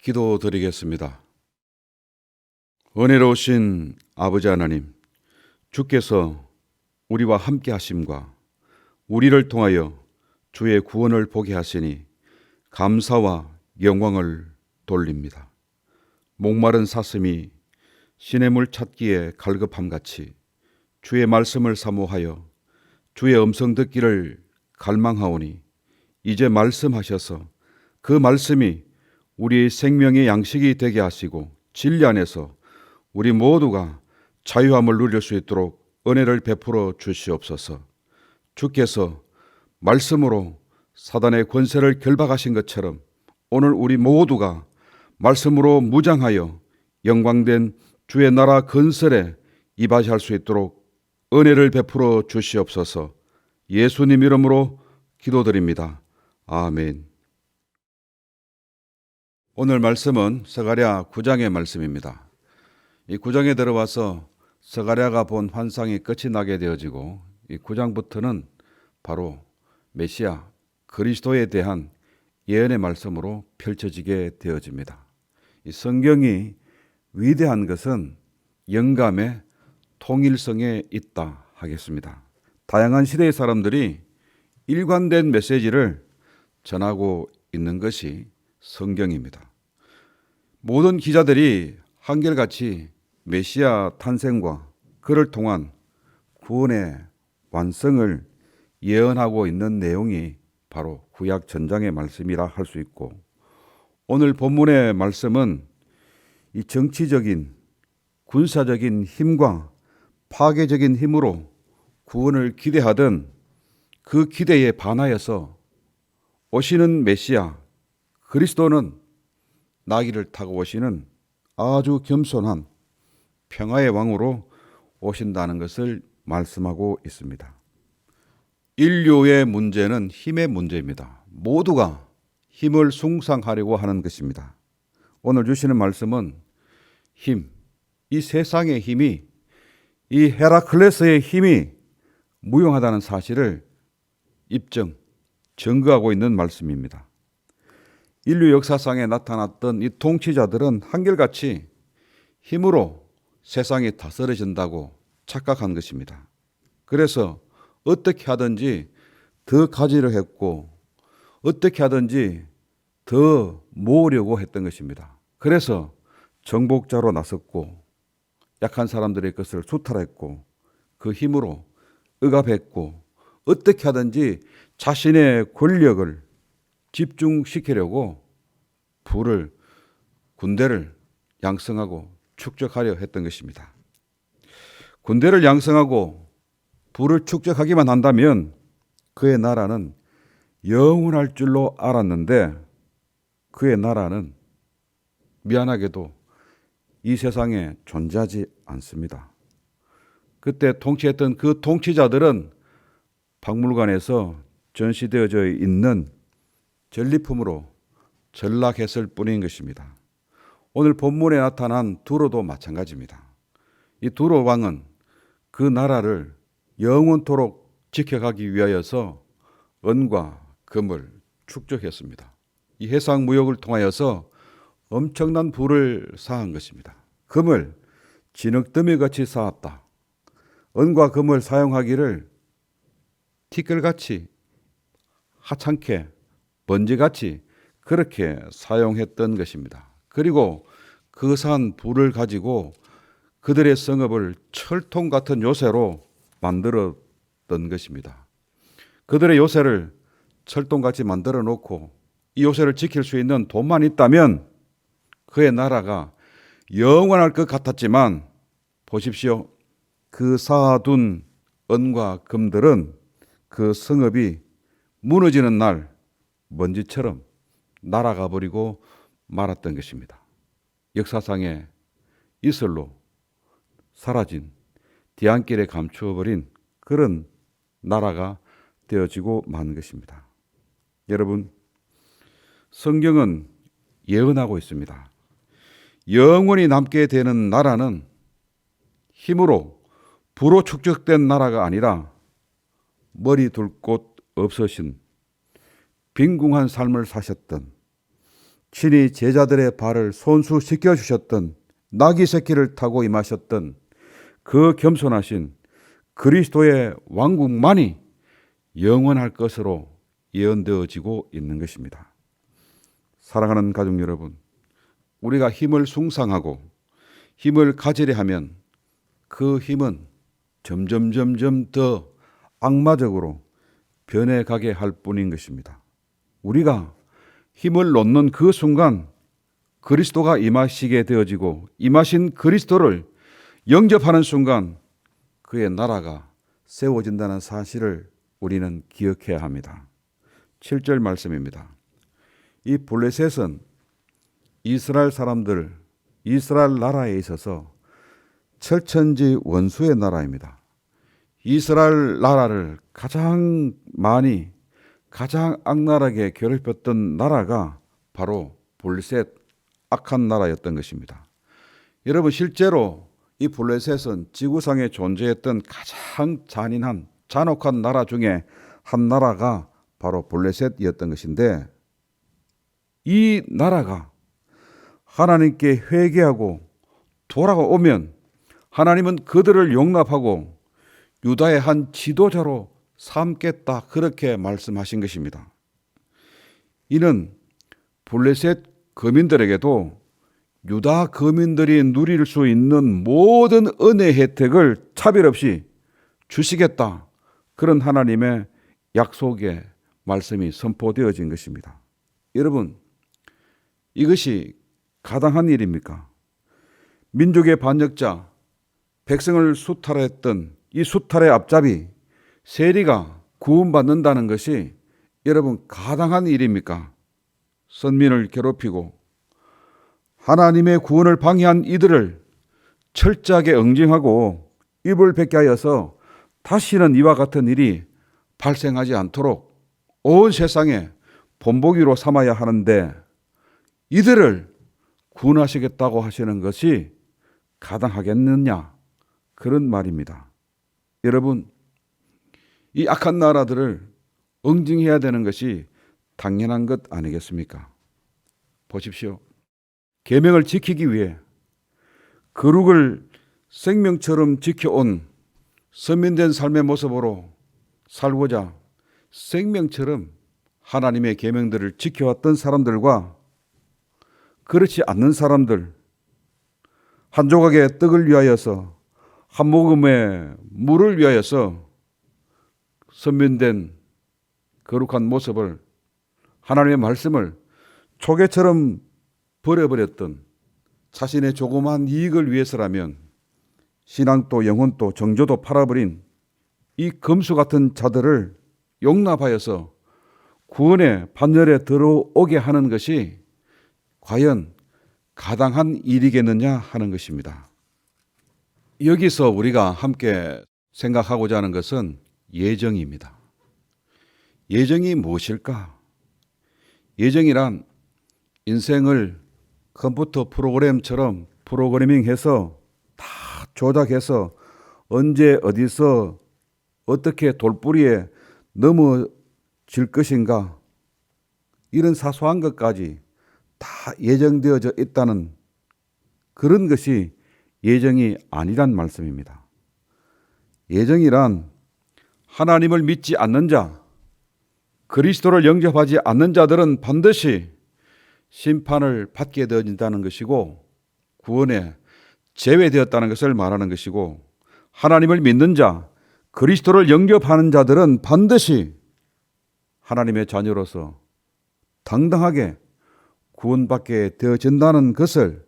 기도드리겠습니다. 은혜로우신 아버지 하나님, 주께서 우리와 함께 하심과 우리를 통하여 주의 구원을 보게 하시니 감사와 영광을 돌립니다. 목마른 사슴이 시냇물 찾기에 갈급함같이 주의 말씀을 사모하여 주의 음성 듣기를 갈망하오니 이제 말씀하셔서 그 말씀이 우리 생명의 양식이 되게 하시고 진리 안에서 우리 모두가 자유함을 누릴 수 있도록 은혜를 베풀어 주시옵소서. 주께서 말씀으로 사단의 권세를 결박하신 것처럼 오늘 우리 모두가 말씀으로 무장하여 영광된 주의 나라 건설에 이바지할 수 있도록 은혜를 베풀어 주시옵소서. 예수님 이름으로 기도드립니다. 아멘. 오늘 말씀은 스가랴 9장의 말씀입니다. 이 9장에 들어와서 스가랴가 본 환상이 끝이 나게 되어지고 이 9장부터는 바로 메시아 그리스도에 대한 예언의 말씀으로 펼쳐지게 되어집니다. 이 성경이 위대한 것은 영감의 통일성에 있다 하겠습니다. 다양한 시대의 사람들이 일관된 메시지를 전하고 있는 것이 성경입니다. 모든 기자들이 한결같이 메시아 탄생과 그를 통한 구원의 완성을 예언하고 있는 내용이 바로 구약 전장의 말씀이라 할 수 있고, 오늘 본문의 말씀은 이 정치적인 군사적인 힘과 파괴적인 힘으로 구원을 기대하던 그 기대에 반하여서 오시는 메시아 그리스도는 나귀를 타고 오시는 아주 겸손한 평화의 왕으로 오신다는 것을 말씀하고 있습니다. 인류의 문제는 힘의 문제입니다. 모두가 힘을 숭상하려고 하는 것입니다. 오늘 주시는 말씀은 힘, 이 세상의 힘이, 이 헤라클레스의 힘이 무용하다는 사실을 증거하고 있는 말씀입니다. 인류 역사상에 나타났던 이 통치자들은 한결같이 힘으로 세상이 다스려진다고 착각한 것입니다. 그래서 어떻게 하든지 더 가지려 했고 어떻게 하든지 더 모으려고 했던 것입니다. 그래서 정복자로 나섰고 약한 사람들의 것을 수탈했고 그 힘으로 억압했고 어떻게 하든지 자신의 권력을 집중시키려고 군대를 양성하고 축적하려 했던 것입니다. 군대를 양성하고 부를 축적하기만 한다면 그의 나라는 영원할 줄로 알았는데 그의 나라는 미안하게도 이 세상에 존재하지 않습니다. 그때 통치했던 그 통치자들은 박물관에서 전시되어져 있는 전리품으로 전락했을 뿐인 것입니다. 오늘 본문에 나타난 두로도 마찬가지입니다. 이 두로 왕은 그 나라를 영원토록 지켜가기 위하여서 은과 금을 축적했습니다. 이 해상 무역을 통하여서 엄청난 부를 쌓은 것입니다. 금을 진흙더미같이 쌓았다. 은과 금을 사용하기를 티끌같이 하찮게 번지같이 그렇게 사용했던 것입니다. 그리고 그 산 부를 가지고 그들의 성읍을 철통 같은 요새로 만들었던 것입니다. 그들의 요새를 철통같이 만들어 놓고 이 요새를 지킬 수 있는 돈만 있다면 그의 나라가 영원할 것 같았지만 보십시오. 그 쌓아둔 은과 금들은 그 성읍이 무너지는 날 먼지처럼 날아가 버리고 말았던 것입니다. 역사상의 이슬로 사라진 뒤안길에 감추어 버린 그런 나라가 되어지고 만 것입니다. 여러분, 성경은 예언하고 있습니다. 영원히 남게 되는 나라는 힘으로 부로 축적된 나라가 아니라 머리 둘 곳 없으신 빈궁한 삶을 사셨던 친히 제자들의 발을 손수시켜 주셨던, 나귀 새끼를 타고 임하셨던 그 겸손하신 그리스도의 왕국만이 영원할 것으로 예언되어지고 있는 것입니다. 사랑하는 가족 여러분, 우리가 힘을 숭상하고 힘을 가지려 하면 그 힘은 점점 더 악마적으로 변해가게 할 뿐인 것입니다. 우리가 힘을 놓는 그 순간 그리스도가 임하시게 되어지고, 임하신 그리스도를 영접하는 순간 그의 나라가 세워진다는 사실을 우리는 기억해야 합니다. 7절 말씀입니다. 이 블레셋은 이스라엘 사람들, 이스라엘 나라에 있어서 철천지 원수의 나라입니다. 이스라엘 나라를 가장 많이, 가장 악랄하게 괴롭혔던 나라가 바로 블레셋, 악한 나라였던 것입니다. 여러분, 실제로 이 블레셋은 지구상에 존재했던 가장 잔인한, 잔혹한 나라 중에 한 나라가 바로 블레셋이었던 것인데, 이 나라가 하나님께 회개하고 돌아오면 하나님은 그들을 용납하고 유다의 한 지도자로 삼겠다, 그렇게 말씀하신 것입니다. 이는 블레셋 거민들에게도 유다 거민들이 누릴 수 있는 모든 은혜 혜택을 차별 없이 주시겠다, 그런 하나님의 약속의 말씀이 선포되어진 것입니다. 여러분, 이것이 가당한 일입니까? 민족의 반역자, 백성을 수탈했던 이 수탈의 앞잡이 세리가 구원받는다는 것이 여러분 가당한 일입니까? 선민을 괴롭히고 하나님의 구원을 방해한 이들을 철저하게 응징하고 입을 뱉게 하여서 다시는 이와 같은 일이 발생하지 않도록 온 세상에 본보기로 삼아야 하는데, 이들을 구원하시겠다고 하시는 것이 가당하겠느냐, 그런 말입니다. 여러분, 이 악한 나라들을 응징해야 되는 것이 당연한 것 아니겠습니까? 보십시오. 계명을 지키기 위해 거룩을 생명처럼 지켜온 선민된 삶의 모습으로 살고자 생명처럼 하나님의 계명들을 지켜왔던 사람들과 그렇지 않는 사람들, 한 조각의 떡을 위하여서, 한 모금의 물을 위하여서 선민된 거룩한 모습을, 하나님의 말씀을 초계처럼 버려버렸던, 자신의 조그마한 이익을 위해서라면 신앙도 영혼도 정조도 팔아버린 이 금수 같은 자들을 용납하여서 구원의 반열에 들어오게 하는 것이 과연 가당한 일이겠느냐 하는 것입니다. 여기서 우리가 함께 생각하고자 하는 것은 예정입니다. 예정이 무엇일까? 예정이란 인생을 컴퓨터 프로그램처럼 프로그래밍해서 다 조작해서 언제 어디서 어떻게 돌뿌리에 넘어질 것인가, 이런 사소한 것까지 다 예정되어져 있다는 그런 것이 예정이 아니란 말씀입니다. 예정이란 하나님을 믿지 않는 자, 그리스도를 영접하지 않는 자들은 반드시 심판을 받게 되어진다는 것이고, 구원에 제외되었다는 것을 말하는 것이고, 하나님을 믿는 자, 그리스도를 영접하는 자들은 반드시 하나님의 자녀로서 당당하게 구원받게 되어진다는 것을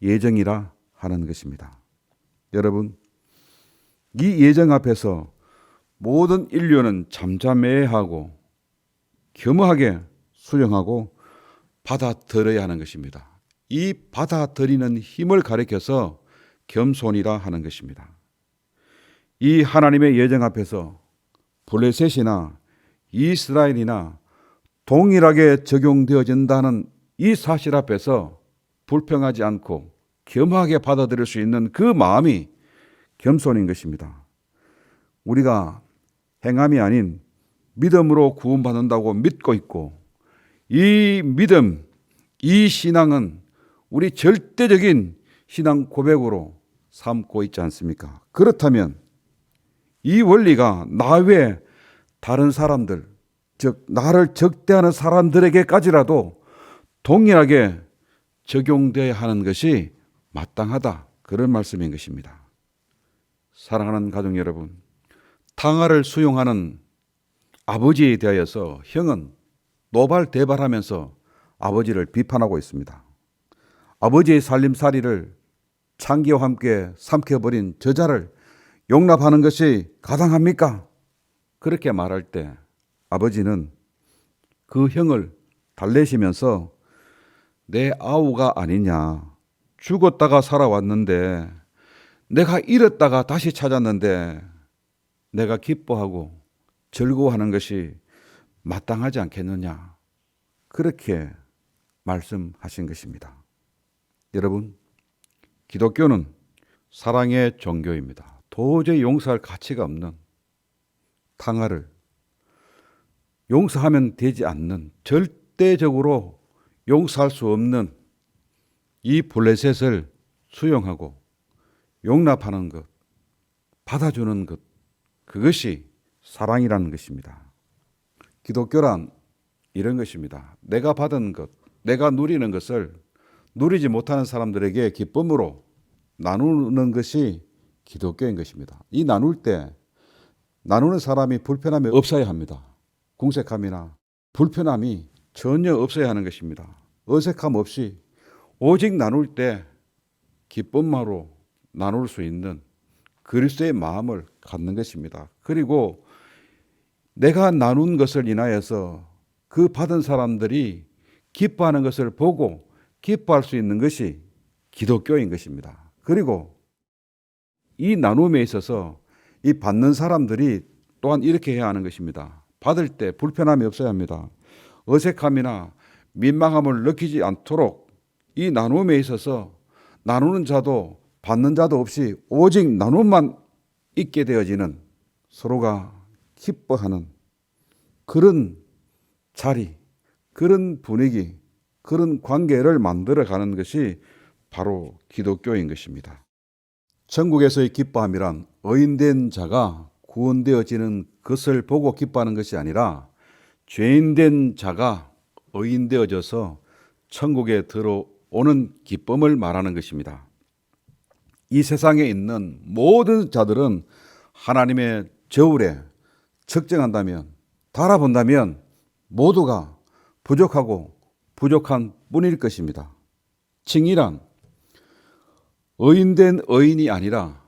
예정이라 하는 것입니다. 여러분, 이 예정 앞에서 모든 인류는 잠잠해하고 겸허하게 수용하고 받아들여야 하는 것입니다. 이 받아들이는 힘을 가리켜서 겸손이라 하는 것입니다. 이 하나님의 예정 앞에서 블레셋이나 이스라엘이나 동일하게 적용되어진다는 이 사실 앞에서 불평하지 않고 겸허하게 받아들일 수 있는 그 마음이 겸손인 것입니다. 우리가 행함이 아닌 믿음으로 구원받는다고 믿고 있고, 이 믿음, 이 신앙은 우리 절대적인 신앙 고백으로 삼고 있지 않습니까? 그렇다면 이 원리가 나 외 다른 사람들, 즉 나를 적대하는 사람들에게까지라도 동일하게 적용되어야 하는 것이 마땅하다. 그런 말씀인 것입니다. 사랑하는 가족 여러분, 탕화를 수용하는 아버지에 대하여서 형은 노발대발하면서 아버지를 비판하고 있습니다. 아버지의 살림살이를 창기와 함께 삼켜버린 저자를 용납하는 것이 가당합니까? 그렇게 말할 때 아버지는 그 형을 달래시면서 내 아우가 아니냐, 죽었다가 살아왔는데 내가 잃었다가 다시 찾았는데 내가 기뻐하고 즐거워하는 것이 마땅하지 않겠느냐, 그렇게 말씀하신 것입니다. 여러분, 기독교는 사랑의 종교입니다. 도저히 용서할 가치가 없는, 탕화를 용서하면 되지 않는, 절대적으로 용서할 수 없는 이 블레셋을 수용하고 용납하는 것, 받아주는 것, 그것이 사랑이라는 것입니다. 기독교란 이런 것입니다. 내가 받은 것, 내가 누리는 것을 누리지 못하는 사람들에게 기쁨으로 나누는 것이 기독교인 것입니다. 이 나눌 때 나누는 사람이 불편함이 없어야 합니다. 궁색함이나 불편함이 전혀 없어야 하는 것입니다. 어색함 없이 오직 나눌 때 기쁨으로 나눌 수 있는 그리스도의 마음을 갖는 것입니다. 그리고 내가 나눈 것을 인하여서 그 받은 사람들이 기뻐하는 것을 보고 기뻐할 수 있는 것이 기독교인 것입니다. 그리고 이 나눔에 있어서 이 받는 사람들이 또한 이렇게 해야 하는 것입니다. 받을 때 불편함이 없어야 합니다. 어색함이나 민망함을 느끼지 않도록 이 나눔에 있어서 나누는 자도 받는 자도 없이 오직 나눔만 있게 되어지는, 서로가 기뻐하는 그런 자리, 그런 분위기, 그런 관계를 만들어가는 것이 바로 기독교인 것입니다. 천국에서의 기뻐함이란 의인된 자가 구원되어지는 것을 보고 기뻐하는 것이 아니라 죄인된 자가 의인되어져서 천국에 들어오는 기쁨을 말하는 것입니다. 이 세상에 있는 모든 자들은 하나님의 저울에 측정한다면, 달아본다면 모두가 부족하고 부족한 뿐일 것입니다. 칭의란 의인된 의인이 아니라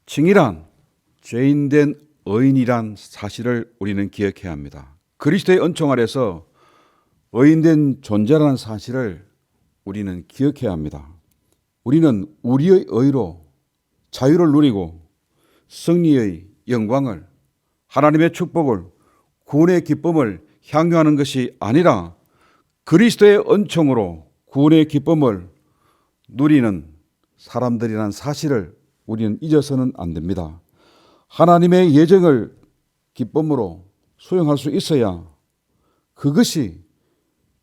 칭의란 죄인된 의인이란 사실을 우리는 기억해야 합니다. 그리스도의 은총 아래서 의인된 존재라는 사실을 우리는 기억해야 합니다. 우리는 우리의 의로 자유를 누리고 승리의 영광을, 하나님의 축복을, 구원의 기쁨을 향유하는 것이 아니라 그리스도의 은총으로 구원의 기쁨을 누리는 사람들이라는 사실을 우리는 잊어서는 안 됩니다. 하나님의 예정을 기쁨으로 수용할 수 있어야 그것이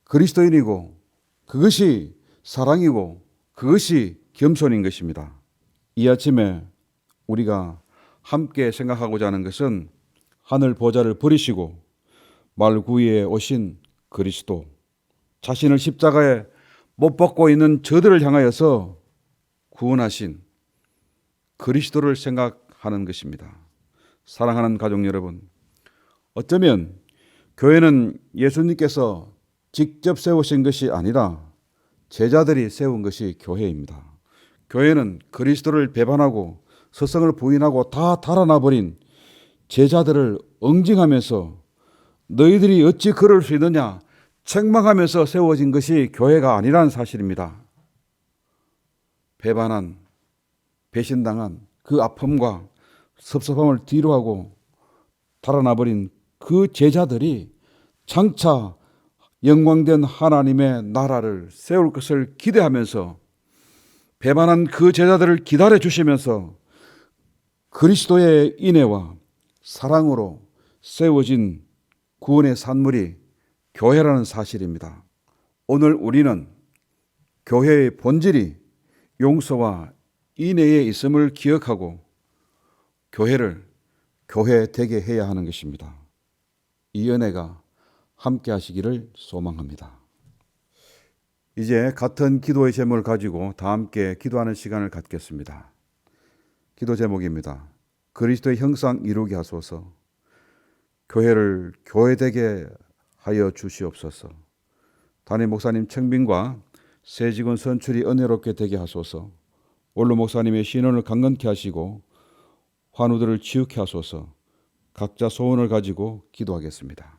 그리스도인이고 그것이 사랑이고 그것이 겸손인 것입니다. 이 아침에 우리가 함께 생각하고자 하는 것은 하늘 보좌를 버리시고 말구이에 오신 그리스도, 자신을 십자가에 못 박고 있는 저들을 향하여서 구원하신 그리스도를 생각하는 것입니다. 사랑하는 가족 여러분, 어쩌면 교회는 예수님께서 직접 세우신 것이 아니라 제자들이 세운 것이 교회입니다. 교회는 그리스도를 배반하고 스승을 부인하고 다 달아나버린 제자들을 응징하면서 너희들이 어찌 그럴 수 있느냐 책망하면서 세워진 것이 교회가 아니라는 사실입니다. 배반한, 배신당한 그 아픔과 섭섭함을 뒤로하고 달아나버린 그 제자들이 장차 영광된 하나님의 나라를 세울 것을 기대하면서 배반한 그 제자들을 기다려 주시면서 그리스도의 인애와 사랑으로 세워진 구원의 산물이 교회라는 사실입니다. 오늘 우리는 교회의 본질이 용서와 인애에 있음을 기억하고 교회를 교회 되게 해야 하는 것입니다. 이 은혜가 함께 하시기를 소망합니다. 이제 같은 기도의 제목을 가지고 다 함께 기도하는 시간을 갖겠습니다. 기도 제목입니다. 그리스도의 형상 이루게 하소서. 교회를 교회되게 하여 주시옵소서. 담임 목사님 청빙과 새 직원 선출이 은혜롭게 되게 하소서. 원로 목사님의 신원을 강건케 하시고 환우들을 치유케 하소서. 각자 소원을 가지고 기도하겠습니다.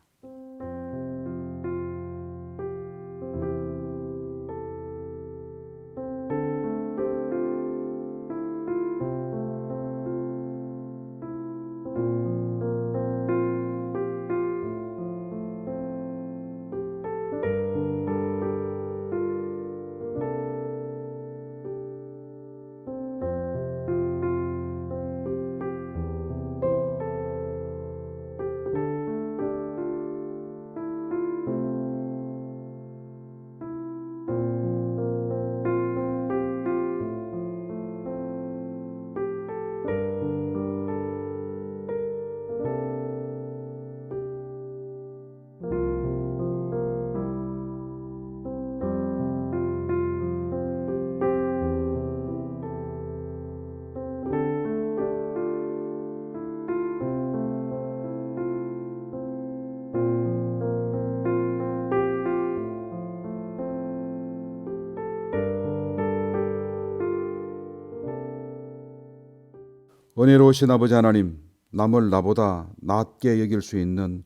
은혜로우신 아버지 하나님, 남을 나보다 낮게 여길 수 있는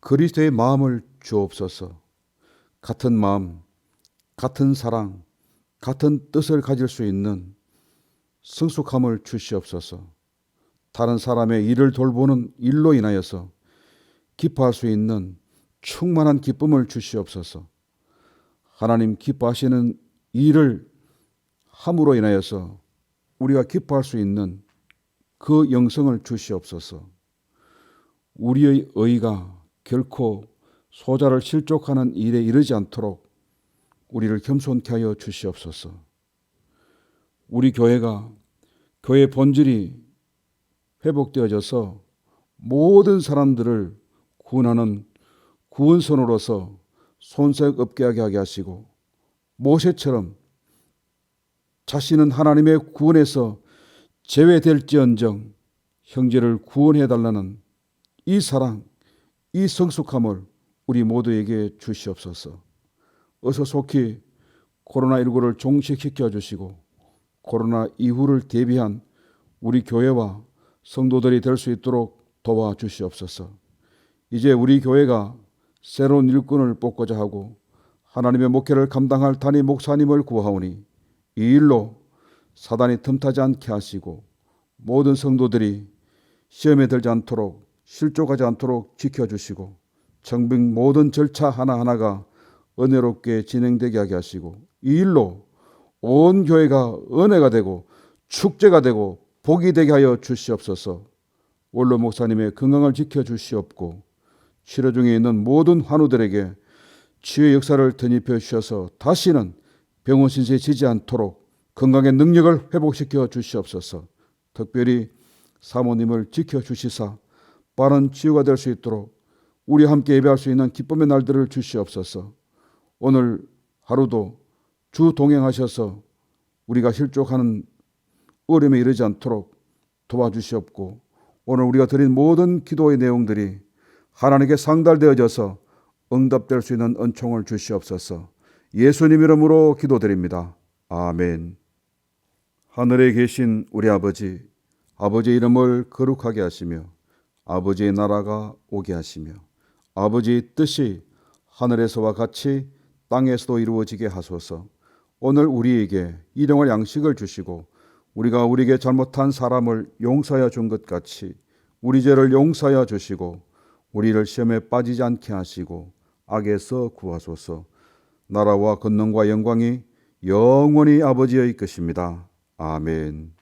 그리스도의 마음을 주옵소서. 같은 마음, 같은 사랑, 같은 뜻을 가질 수 있는 성숙함을 주시옵소서. 다른 사람의 일을 돌보는 일로 인하여서 기뻐할 수 있는 충만한 기쁨을 주시옵소서. 하나님 기뻐하시는 일을 함으로 인하여서 우리가 기뻐할 수 있는 그 영성을 주시옵소서. 우리의 의가 결코 소자를 실족하는 일에 이르지 않도록 우리를 겸손케 하여 주시옵소서. 우리 교회가 교회 본질이 회복되어져서 모든 사람들을 구원하는 구원선으로서 손색 없게 하게 하시고 모세처럼 자신은 하나님의 구원에서 제외될지언정 형제를 구원해달라는 이 사랑, 이 성숙함을 우리 모두에게 주시옵소서. 어서 속히 코로나19를 종식시켜 주시고 코로나 이후를 대비한 우리 교회와 성도들이 될 수 있도록 도와주시옵소서. 이제 우리 교회가 새로운 일꾼을 뽑고자 하고 하나님의 목회를 감당할 담임 목사님을 구하오니 이 일로 사단이 틈타지 않게 하시고 모든 성도들이 시험에 들지 않도록 실족하지 않도록 지켜주시고 청빙 모든 절차 하나하나가 은혜롭게 진행되게 하게 하시고 이 일로 온 교회가 은혜가 되고 축제가 되고 복이 되게 하여 주시옵소서. 원로 목사님의 건강을 지켜주시옵고 치료 중에 있는 모든 환우들에게 치유의 역사를 덧입혀 주셔서 다시는 병원 신세에 지지 않도록 건강의 능력을 회복시켜 주시옵소서. 특별히 사모님을 지켜주시사 빠른 치유가 될 수 있도록 우리 함께 예배할 수 있는 기쁨의 날들을 주시옵소서. 오늘 하루도 주 동행하셔서 우리가 실족하는 어려움에 이르지 않도록 도와주시옵고 오늘 우리가 드린 모든 기도의 내용들이 하나님께 상달되어져서 응답될 수 있는 은총을 주시옵소서. 예수님 이름으로 기도드립니다. 아멘. 하늘에 계신 우리 아버지, 아버지의 이름을 거룩하게 하시며 아버지의 나라가 오게 하시며 아버지의 뜻이 하늘에서와 같이 땅에서도 이루어지게 하소서. 오늘 우리에게 일용할 양식을 주시고 우리가 우리에게 잘못한 사람을 용서하여 준 것 같이 우리 죄를 용서하여 주시고 우리를 시험에 빠지지 않게 하시고 악에서 구하소서. 나라와 권능과 영광이 영원히 아버지의 것입니다. 아멘.